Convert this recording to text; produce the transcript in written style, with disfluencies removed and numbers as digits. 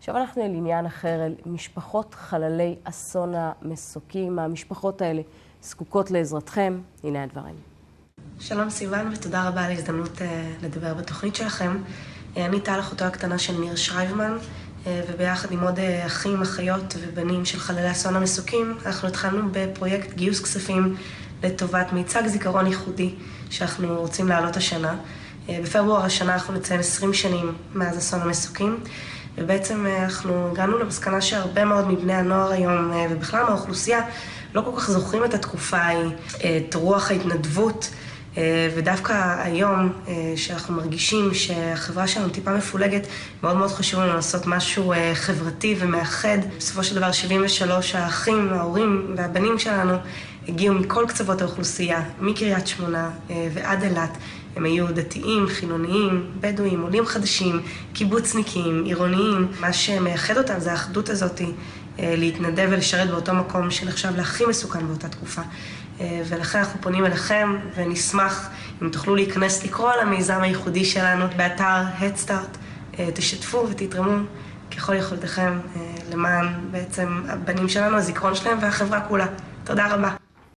עכשיו אנחנו על עניין אחר, על משפחות חללי אסון המסוקים. המשפחות האלה זקוקות לעזרתכם. הנה הדברים. שלום סיוון ותודה רבה על ההזדמנות לדבר בתוכנית שלכם. אני טל, אחותו הקטנה של ניר שרייבמן, וביחד עם עוד אחים, אחיות ובנים של חללי אסון המסוקים, אנחנו התחלנו בפרויקט גיוס כספים לטובת מיצג זיכרון ייחודי שאנחנו רוצים להעלות השנה. בפברואר השנה אנחנו נציין 20 שנים מאז אסון המסוקים, ובעצם אנחנו הגענו למסקנה שהרבה מאוד מבני הנוער היום, ובכלל מהאוכלוסייה, לא כל כך זוכרים את התקופה ההיא, את רוח ההתנדבות, ודווקא היום שאנחנו מרגישים שהחברה שלנו טיפה מפולגת, מאוד מאוד חשוב לנו לעשות משהו חברתי ומאחד. בסופו של דבר 73 האחים, ההורים והבנים שלנו הגיעו מכל קצוות האוכלוסייה, מקריית שמונה ועד אילת. הם היו דתיים, חילוניים, בדואים, עולים חדשים, קיבוצניקים, עירוניים. מה שמייחד אותם זה האחדות הזאת, להתנדב ולשרת באותו מקום שנחשב להכי מסוכן באותה תקופה. ולכן אנחנו פונים אליכם ונשמח אם תוכלו להיכנס לקרוא על המיזם הייחודי שלנו באתר הדסטארט. תשתפו ותתרמו ככל יכולתכם למען בעצם הבנים שלנו, הזיכרון שלהם והחברה כולה. תודה רבה.